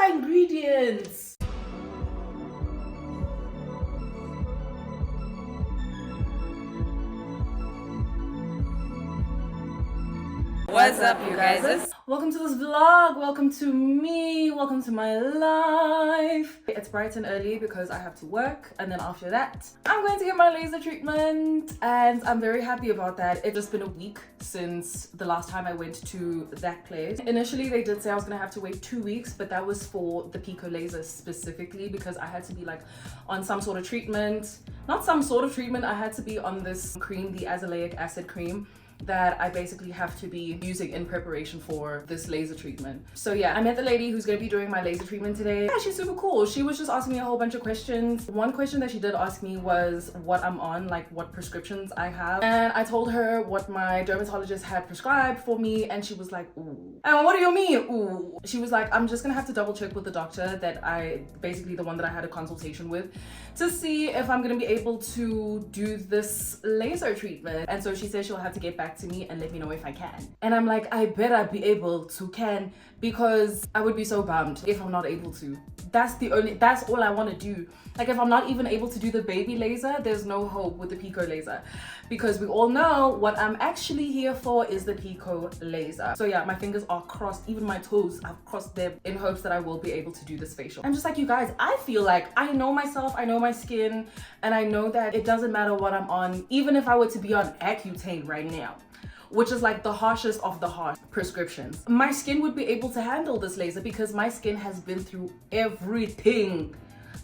my ingredients. What's up, you guys? Welcome to this vlog. Welcome to me. Welcome to my life. It's bright and early because I have to work, and then after that I'm going to get my laser treatment, and I'm very happy about that. It's just been a week since the last time I went to that place. Initially they did say I was gonna have to wait 2 weeks, but that was for the pico laser specifically because I had to be like on some sort of treatment. Not some sort of treatment, I had to be on this cream, the azelaic acid cream, that I basically have to be using in preparation for this laser treatment. So yeah, I met the lady who's gonna be doing my laser treatment today. Yeah, she's super cool. She was just asking me a whole bunch of questions. One question that she did ask me was what I'm on, like what prescriptions I have. And I told her what my dermatologist had prescribed for me, and she was like, ooh. And what do you mean, ooh? She was like, I'm just gonna have to double check with the doctor basically the one that I had a consultation with, to see if I'm gonna be able to do this laser treatment. And so she said she'll have to get back to me and let me know if I can. And I'm like, I bet I'd be able to, because I would be so bummed if I'm not able to. That's all I want to do. Like, if I'm not even able to do the baby laser, there's no hope with the pico laser, because we all know what I'm actually here for is the pico laser. So yeah, my fingers are crossed, even my toes, I've crossed them in hopes that I will be able to do this facial. I'm just like, you guys, I feel like I know myself, I know my skin, and I know that it doesn't matter what I'm on. Even if I were to be on Accutane right now, which is like the harshest of the harsh prescriptions, my skin would be able to handle this laser because my skin has been through everything.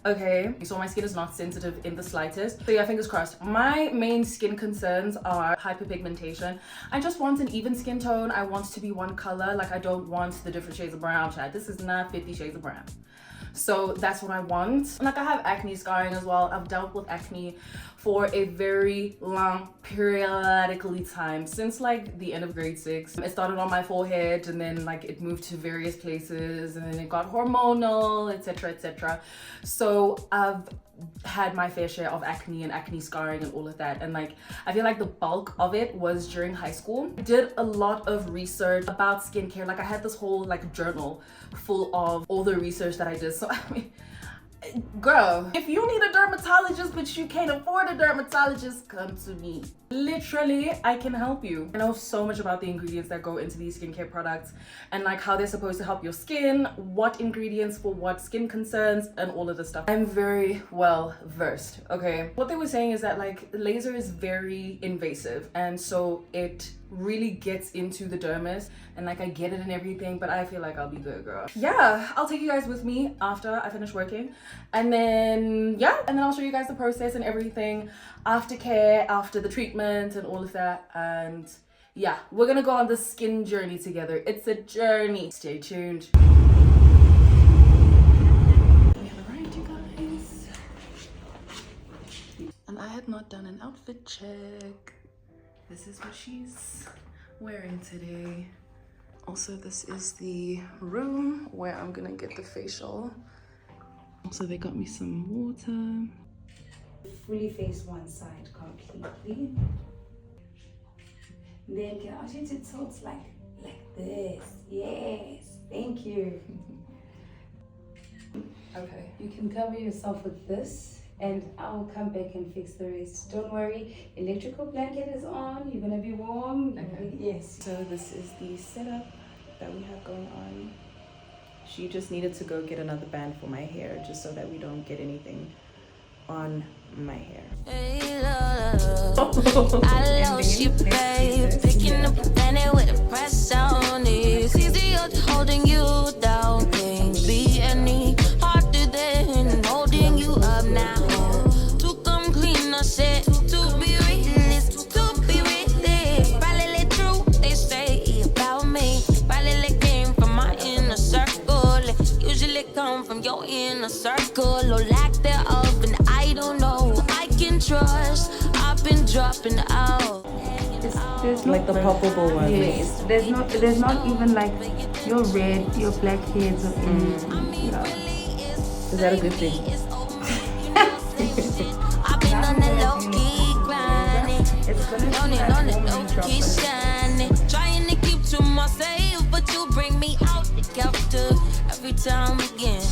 Okay, so my skin is not sensitive in the slightest. So yeah, fingers crossed. My main skin concerns are hyperpigmentation. I just want an even skin tone. I want to be one color. Like, I don't want the different shades of brown, Chad. This is not 50 shades of brown. So that's what I want. Like, I have acne scarring as well. I've dealt with acne for a very long periodically time, since like the end of grade 6. It started on my forehead, and then like it moved to various places, and then it got hormonal, etc, etc. So I've had my fair share of acne and acne scarring and all of that, and like I feel like the bulk of it was during high school. I did a lot of research about skincare. Like, I had this whole like journal full of all the research that I did. So I mean, girl, if you need a dermatologist but you can't afford a dermatologist, come to me. Literally, I can help you. I know so much about the ingredients that go into these skincare products, and like how they're supposed to help your skin, what ingredients for what skin concerns, and all of this stuff. I'm very well versed, okay? What they were saying is that like laser is very invasive, and so it really gets into the dermis, and like I get it and everything, but I feel like I'll be good, girl. Yeah, I'll take you guys with me after I finish working, and then yeah, and then I'll show you guys the process and everything, aftercare, after the treatment and all of that. And yeah, we're gonna go on the skin journey together. It's a journey. Stay tuned. Alright, you guys, and I had not done an outfit check. This is what she's wearing today. Also, this is the room where I'm gonna get the facial. Also, they got me some water. Fully face one side completely. Then can I change it so it's like this? Yes, thank you. Okay. You can cover yourself with this, and I'll come back and fix the rest. Don't worry, electrical blanket is on. You're gonna be warm. Okay. Yes. So this is the setup that we have going on. She just needed to go get another band for my hair, just so that we don't get anything on my hair. Hey, I lost you, babe. Picking up a planet with a press on it. It's easier holding you down. Can't be any harder than holding you up now. To come clean, I said, to be realist, to be realist. Probably true, they say about me. Probably came from my inner circle. Usually come from your inner circle, or lack thereof, and I don't know. I can trust. I've been dropping out. There's Like the poppable one. Yes, there's not even like your red, your black heads or anything. Yeah. Is that a good thing? I've been on the low key grinding. It's gonna On the low key shining. Trying to keep to myself, but you bring me out the captive. every time again.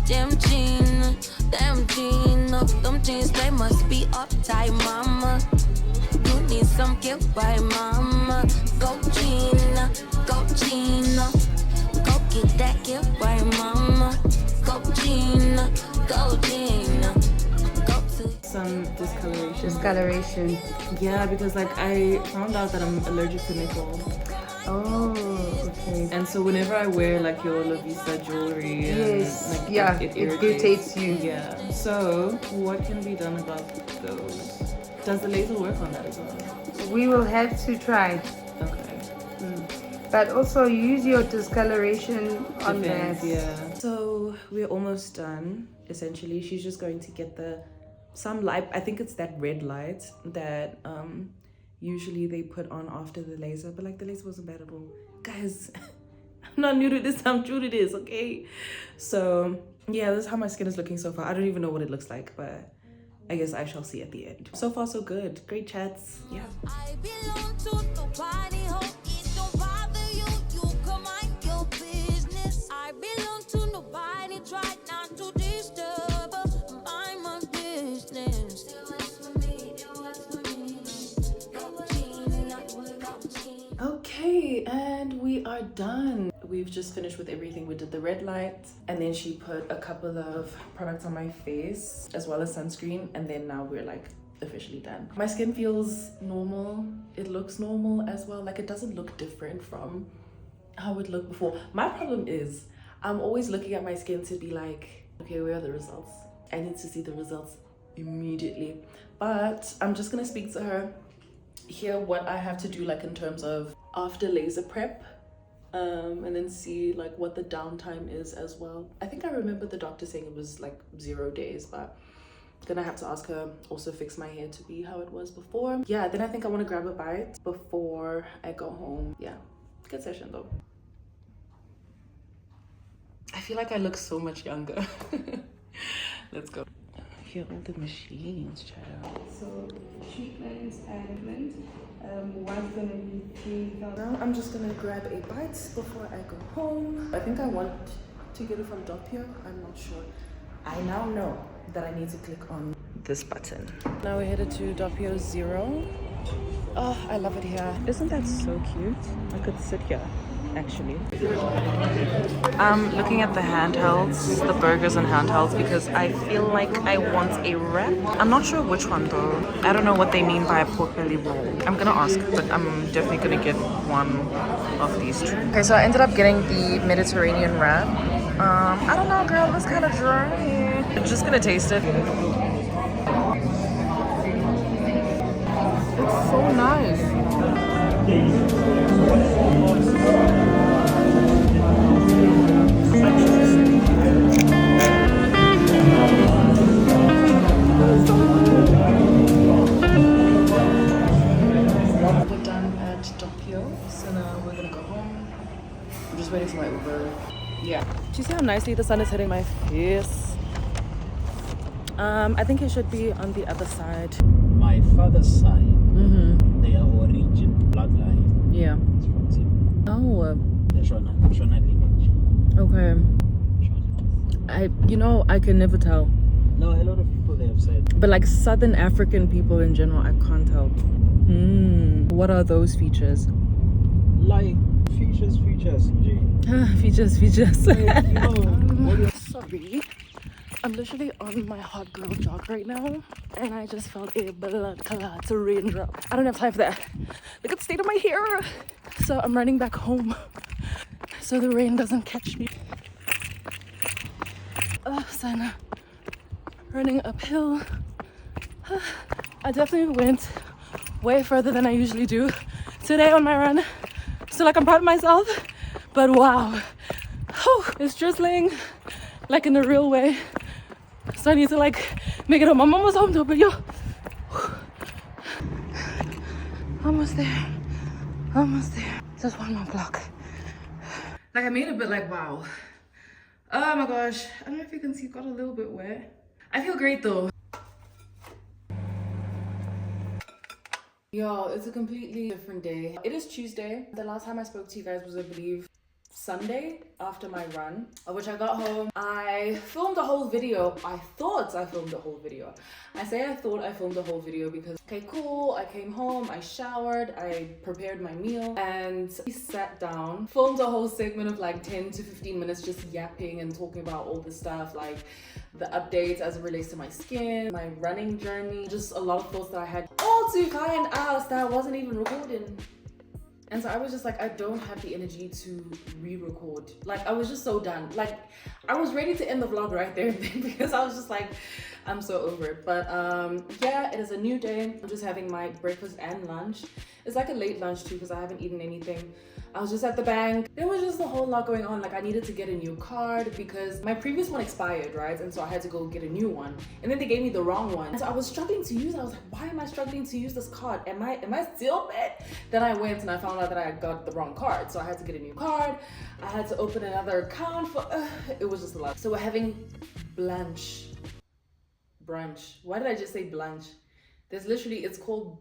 Them jeans, them jeans, they must be uptight, mama. You need some gift by mama. Go Gina, go Gina. Go get that gift by mama. Go Gina, go Gina. Go to Some discoloration. Discoloration. Yeah, because like I found out that I'm allergic to nickel. Oh, okay. And so whenever I wear like your La Vista jewelry, Yes. and, like, Yeah, it it irritates you. Yeah. So what can be done about those? Does the laser work on that as well? We will have to try. Okay. But also use your discoloration on Depends, that. yeah. So we're almost done. Essentially, she's just going to get some light. I think it's that red light that usually they put on after the laser, but like the laser wasn't bad at all. Guys, I'm not new to this, I'm true to this, okay? So yeah, this is how my skin is looking so far. I don't even know what it looks like, but I guess I shall see at the end. So far so good. Great chats. Yeah. I belong to the party, hope it don't bother you. You come mind your business. I belong to nobody, try not to disturb. Mind my business. It was for me, it was for me. Okay, and we are done. We've just finished with everything. We did the red light, and then she put a couple of products on my face as well as sunscreen, and then now we're like officially done. My skin feels normal. It looks normal as well. Like it doesn't look different from how it looked before. My problem is I'm always looking at my skin to be like, okay, where are the results? I need to see the results immediately. But I'm just gonna speak to her, hear what I have to do like in terms of after laser prep, and then see like what the downtime is as well. I think I remember the doctor saying it was like 0 days, but gonna have to ask her. Also fix my hair to be how it was before. Yeah, then I think I want to grab a bite before I go home. Yeah, good session though. I feel like I look so much younger. Let's go. Here are all the machines, child. So treatment and one's gonna be 3,000. Now I'm just gonna grab a bite before I go home. I think I want to get it from Doppio. I'm not sure. I now know that I need to click on this button. Now we're headed to Doppio 0. Oh, I love it here. Isn't that so cute? I could sit here, actually. I'm looking at the handhelds, the burgers and handhelds, because I feel like I want a wrap. I'm not sure which one though. I don't know what they mean by a pork belly roll. I'm gonna ask, but I'm definitely gonna get one of these two. Okay, so I ended up getting the Mediterranean wrap. I don't know, girl, it's kind of dry. I'm just gonna taste it. It's so nice. We're done at Doppio, so now we're gonna go home. I'm just waiting for my Uber. Yeah. Do you see how nicely the sun is hitting my face? I think it should be on the other side. My father's side, their origin, bloodline, Yeah. is from Zimbabwe. Oh, The Shona lineage. okay. Shona. I can never tell. No, a lot of people they have said. But like Southern African people in general, I can't tell. What are those features? Like features, Jay. Features. Like, what you Sorry. I'm literally on my hot girl jog right now, and I just felt a blood clot raindrop. I don't have time for that. Look at the state of my hair. So I'm running back home so the rain doesn't catch me. Oh, Sana. Running uphill. I definitely went way further than I usually do today on my run. So like I'm proud of myself, but wow. It's drizzling like in a real way. So I need to like make it home. I'm almost home though, but yo. Almost there. Almost there. Just one more block. Like I made it, but like wow. Oh my gosh. I don't know if you can see, it got a little bit wet. I feel great though. Yo, it's a completely different day. It is Tuesday. The last time I spoke to you guys was, I believe, Sunday after my run, which I got home. I filmed a whole video. I thought I filmed a whole video. I say I thought I filmed a whole video because, okay, cool. I came home, I showered, I prepared my meal, and we sat down, filmed a whole segment of like 10 to 15 minutes just yapping and talking about all this stuff, like the updates as it relates to my skin, my running journey, just a lot of thoughts that I had, all to find out that I wasn't even recording. And so I was just like, I don't have the energy to re-record. Like, I was just so done. Like, I was ready to end the vlog right there and then because I was just like, I'm so over it. But yeah, it is a new day. I'm just having my breakfast and lunch. It's like a late lunch too because I haven't eaten anything. I was just at the bank. There was just a whole lot going on. Like, I needed to get a new card because my previous one expired, right? And so I had to go get a new one. And then they gave me the wrong one. And so I was struggling to use it. I was like, why am I struggling to use this card? Am I still bad? Then I went and I found out that I got the wrong card. So I had to get a new card. I had to open another account for, it was just a lot. So we're having brunch. Why did I just say brunch? There's literally, it's called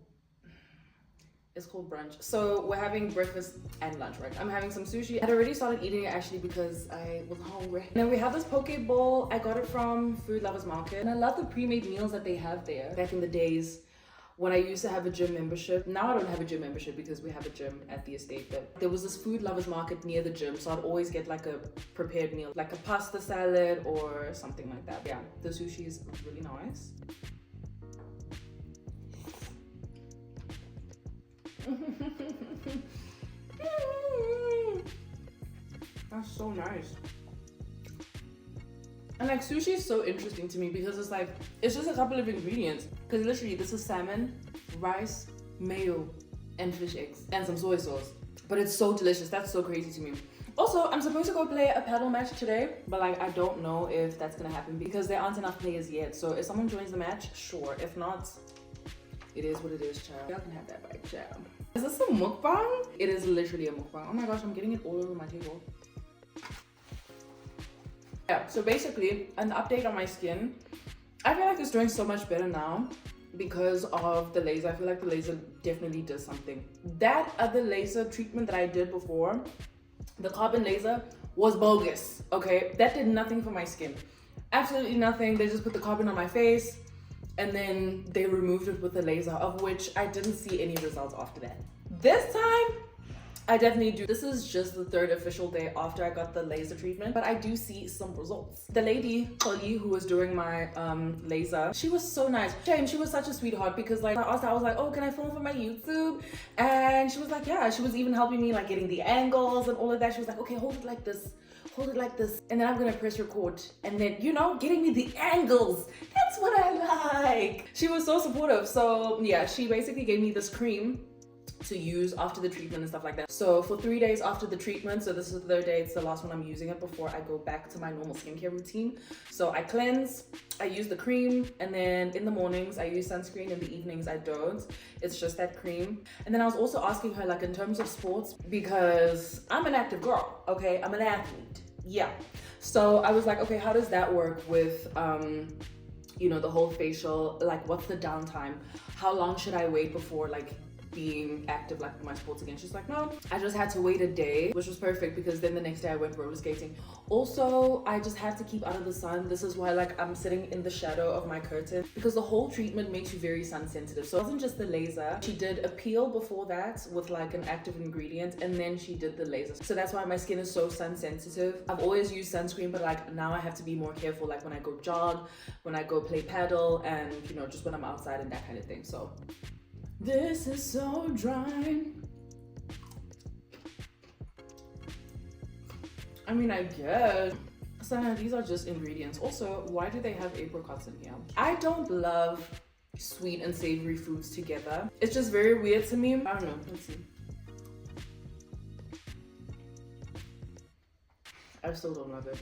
brunch. So we're having breakfast and lunch, right? I'm having some sushi. I had already started eating it actually because I was hungry. And then we have this poke bowl. I got it from Food Lovers Market. And I love the pre-made meals that they have there. Back in the days when I used to have a gym membership. Now I don't have a gym membership because we have a gym at the estate. But there was this Food Lovers Market near the gym. So I'd always get like a prepared meal, like a pasta salad or something like that. Yeah, the sushi is really nice. That's so nice. And like, sushi is so interesting to me because it's like, it's just a couple of ingredients. Because literally this is salmon, rice, mayo, and fish eggs, and some soy sauce. But it's so delicious. That's so crazy to me. Also, I'm supposed to go play a paddle match today, but like, I don't know if that's gonna happen because there aren't enough players yet. So if someone joins the match, sure. If not, it is what it is, child. Y'all can have that bite, child. Is this a mukbang? It is literally a mukbang. Oh my gosh, I'm getting it all over my table. Yeah, so basically, an update on my skin. I feel like it's doing so much better now because of the laser. I feel like the laser definitely does something. That other laser treatment that I did before, the carbon laser, was bogus, okay? That did nothing for my skin. Absolutely nothing. They just put the carbon on my face and then they removed it with the laser, of which I didn't see any results after that. This time, I definitely do. This is just the third official day after I got the laser treatment, but I do see some results. The lady, Polly, who was doing my laser, she was so nice. Jane, she was such a sweetheart because like I asked her, I was like, oh, can I film for my YouTube? And she was like, yeah. She was even helping me like getting the angles and all of that. She was like, okay, hold it like this. Hold it like this, and then I'm gonna press record, and then, you know, getting me the angles. That's what I like. She was so supportive. So yeah, she basically gave me this cream to use after the treatment and stuff like that. So for 3 days after the treatment, so this is the third day, it's the last one I'm using it before I go back to my normal skincare routine. So I cleanse, I use the cream, and then in the mornings I use sunscreen, in the evenings I don't. It's just that cream. And then I was also asking her, like, in terms of sports, because I'm an active girl, okay? I'm an athlete, yeah. So I was like, okay, how does that work with you know, the whole facial? Like, what's the downtime? How long should I wait before like being active like with my sports again? She's like, no, I just had to wait a day, which was perfect because then the next day I went roller skating. Also, I just had to keep out of the sun. This is why like I'm sitting in the shadow of my curtain because the whole treatment makes you very sun sensitive. So it wasn't just the laser. She did a peel before that with like an active ingredient, and then she did the laser. So that's why my skin is so sun sensitive. I've always used sunscreen, but like now I have to be more careful, like when I go jog, when I go play paddle, and you know, just when I'm outside and that kind of thing. So this is so dry. I mean, I guess. So now these are just ingredients. Also, why do they have apricots in here? I don't love sweet and savory foods together. It's just very weird to me. I don't know. Let's see. I still don't love it.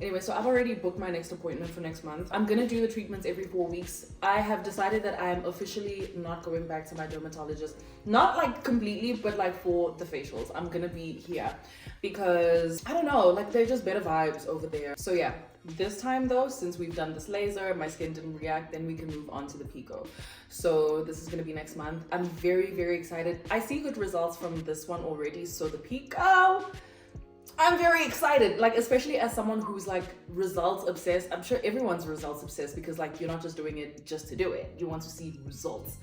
Anyway, so I've already booked my next appointment for next month. I'm gonna do the treatments every 4 weeks. I have decided that I'm officially not going back to my dermatologist. Not like completely, but like for the facials. I'm gonna be here because, I don't know, like they're just better vibes over there. So yeah, this time though, since we've done this laser, my skin didn't react, then we can move on to the Pico. So this is gonna be next month. I'm very, very excited. I see good results from this one already. So the Pico, I'm very excited, like especially as someone who's like results obsessed. I'm sure everyone's results obsessed because like you're not just doing it just to do it. You want to see results.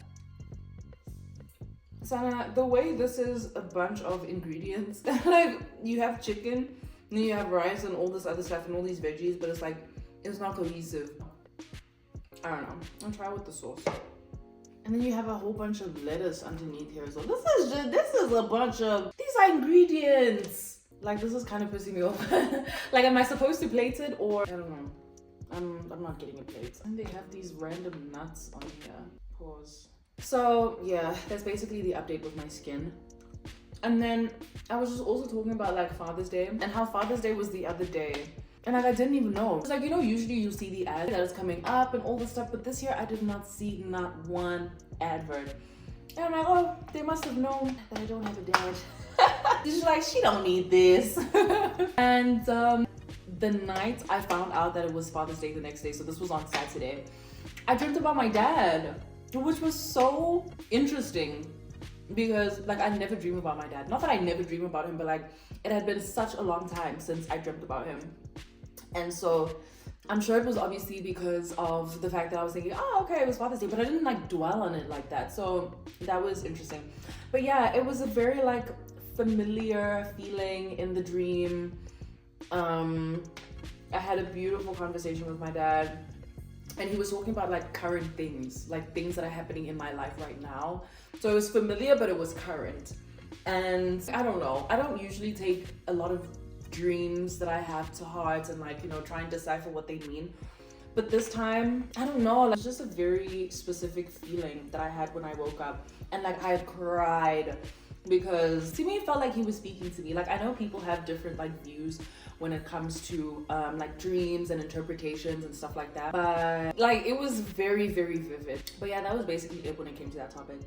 Sana, the way this is a bunch of ingredients, like you have chicken, and then you have rice and all this other stuff and all these veggies, but it's like, it's not cohesive. I don't know. I'll try with the sauce. And then you have a whole bunch of lettuce underneath here as well. This is a bunch of, these are ingredients. Like this is kind of pissing me off. Like, am I supposed to plate it or, I don't know. I'm not getting a plate. And they have these random nuts on here. Pause. So yeah, that's basically the update with my skin. And then I was just also talking about like Father's Day and how Father's Day was the other day. And like I didn't even know. It's like, you know, usually you see the ad that is coming up and all this stuff, but this year I did not see not one advert. And I'm like, oh, they must have known that I don't have a dad. She's like, she don't need this. And the night I found out that it was Father's Day the next day, so this was on Saturday, I dreamt about my dad, which was so interesting because like I never dream about my dad. Not that I never dream about him, but like it had been such a long time since I dreamt about him. And so I'm sure it was obviously because of the fact that I was thinking, oh, okay, it was Father's Day, but I didn't like dwell on it like that. So that was interesting. But yeah, it was a very like familiar feeling in the dream. I had a beautiful conversation with my dad and he was talking about like current things, like things that are happening in my life right now. So it was familiar, but it was current. And I don't know, I don't usually take a lot of dreams that I have to heart and like, you know, try and decipher what they mean. But this time, I don't know, like, it's just a very specific feeling that I had when I woke up. And like I cried because to me it felt like he was speaking to me. Like I know people have different like views when it comes to like dreams and interpretations and stuff like that, but like it was very, very vivid. But yeah, that was basically it when it came to that topic.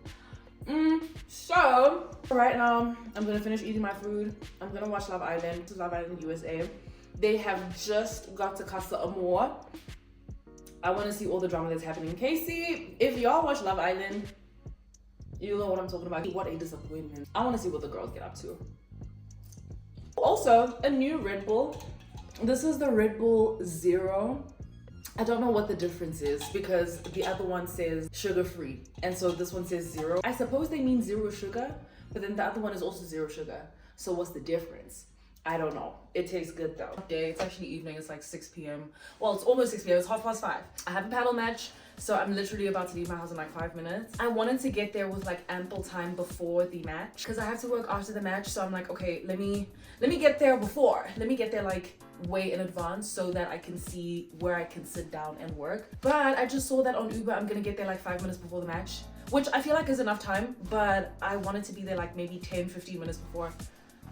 So right now I'm gonna finish eating my food. I'm gonna watch Love Island. This is Love Island USA. They have just got to Casa Amor. I want to see all the drama that's happening in Casey. If y'all watch Love Island, you know what I'm talking about. What a disappointment. I want to see what the girls get up to. Also, a new Red Bull. This is the Red Bull Zero. I don't know what the difference is because the other one says sugar-free. And so this one says zero. I suppose they mean zero sugar, but then the other one is also zero sugar. So what's the difference? I don't know. It tastes good though. Yeah, it's actually evening. It's like 6 p.m. Well, it's almost 6 p.m. It's 5:30. I have a paddle match. So I'm literally about to leave my house in like 5 minutes. I wanted to get there with like ample time before the match because I have to work after the match. So I'm like, okay, let me get there before. Let me get there like way in advance so that I can see where I can sit down and work. But I just saw that on Uber I'm gonna get there like 5 minutes before the match, which I feel like is enough time, but I wanted to be there like maybe 10-15 minutes before.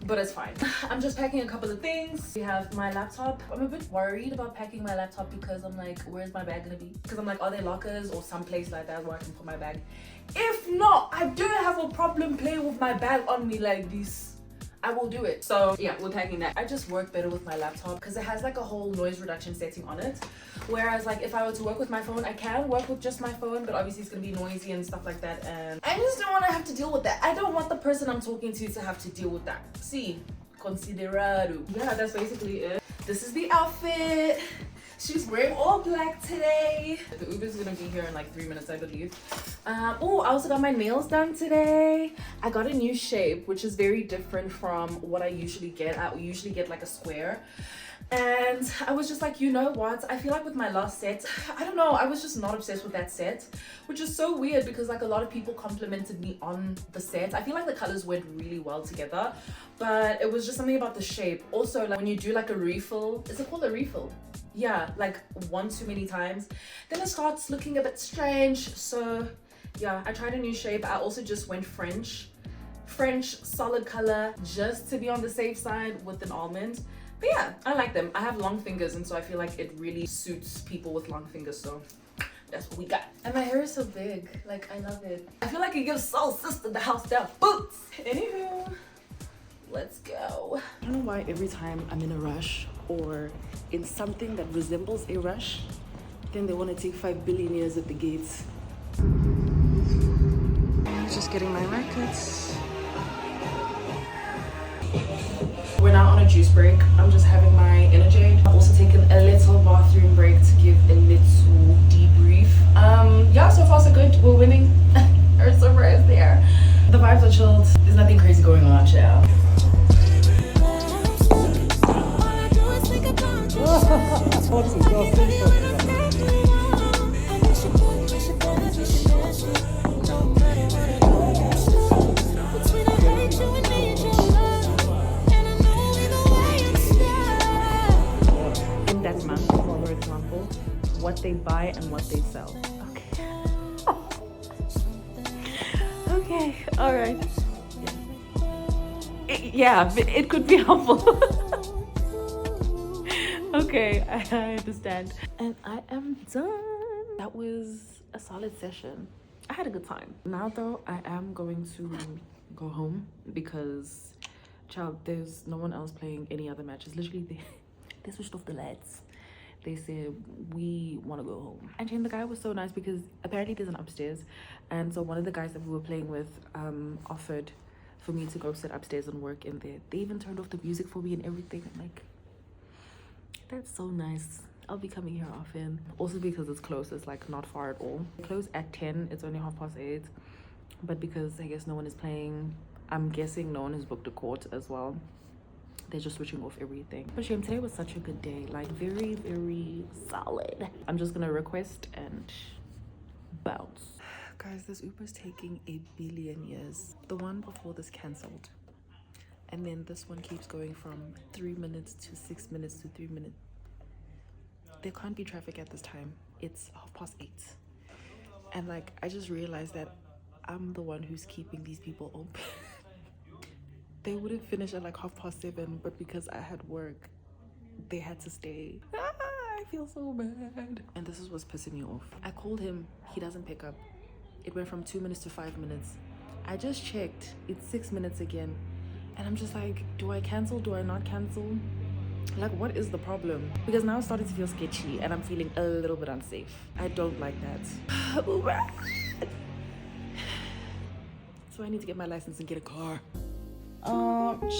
But it's fine. I'm just packing a couple of things. We have my laptop. I'm a bit worried about packing my laptop because I'm like, where's my bag gonna be? Because I'm like, are there lockers or some place like that where I can put my bag? If not, I don't have a problem playing with my bag on me like this. I will do it. So yeah, we're packing that. I just work better with my laptop because it has like a whole noise reduction setting on it. Whereas like if I were to work with my phone, I can work with just my phone, but obviously it's gonna be noisy and stuff like that. And I just don't want to have to deal with that. I don't want the person I'm talking to have to deal with that. See, considerado. Yeah, that's basically it. This is the outfit. She's wearing all black today. The Uber's gonna be here in like 3 minutes, I believe. Oh, I also got my nails done today. I got a new shape, which is very different from what I usually get. I usually get like a square. And I was just like, you know what? I feel like with my last set, I don't know, I was just not obsessed with that set, which is so weird because like a lot of people complimented me on the set. I feel like the colors went really well together, but it was just something about the shape. Also, like when you do like a refill, is it called a refill? Yeah, like one too many times, then it starts looking a bit strange. So yeah, I tried a new shape. I also just went French solid color just to be on the safe side with an almond. But yeah, I like them. I have long fingers and so I feel like it really suits people with long fingers, so that's what we got. And my hair is so big, like I love it. I feel like it gives soul sister the house down boots. Anywho, let's go. I don't know why every time I'm in a rush or in something that resembles a rush, then they want to take 5 billion years at the gates. Just getting my rackets. We're now on a juice break. I'm just having my energy. I've also taken a little bathroom break to give a little debrief. Yeah, so far so good. We're winning. Our surprise there. The vibes are chilled. There's nothing crazy going on, child. In that month, for example, what they buy and what they sell. Okay, all right. Yeah, it could be helpful. Okay, I understand. And I am done. That was a solid session. I had a good time. Now though, I am going to go home because, child, there's no one else playing any other matches. Literally, they switched off the lights. They said, we want to go home. And then the guy was so nice because apparently there's an upstairs. And so one of the guys that we were playing with offered for me to go sit upstairs and work in there. They even turned off the music for me and everything. I'm like, that's so nice. I'll be coming here often. Also because it's close, it's like not far at all. They close at 10, it's only 8:30. But because I guess no one is playing, I'm guessing no one has booked a court as well. They're just switching off everything. But shame, today was such a good day. Like very, very solid. I'm just gonna request and bounce. Guys, this Uber's taking a billion years. The one before this cancelled. And then this one keeps going from 3 minutes to 6 minutes to 3 minutes. There can't be traffic at this time. It's 8:30. And like, I just realized that I'm the one who's keeping these people open. They wouldn't finish at like 7:30, but because I had work, they had to stay. I feel so bad. And this is what's pissing me off. I called him, he doesn't pick up. It went from 2 minutes to 5 minutes. I just checked, it's 6 minutes again. And I'm just like, do I cancel? Do I not cancel? Like, what is the problem? Because now it's starting to feel sketchy and I'm feeling a little bit unsafe. I don't like that. So I need to get my license and get a car.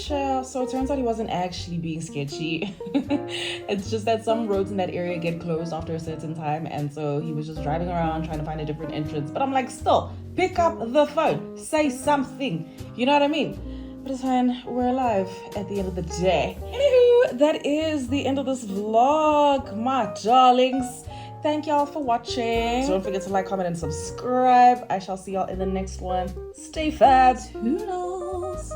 Chill. So it turns out he wasn't actually being sketchy. It's just that some roads in that area get closed after a certain time, and so he was just driving around trying to find a different entrance. But I'm like, still, pick up the phone, say something. You know what I mean? But it's fine, we're alive at the end of the day. Anywho, that is the end of this vlog, my darlings. Thank y'all for watching. So don't forget to like, comment, and subscribe. I shall see y'all in the next one. Stay fab. Toodles.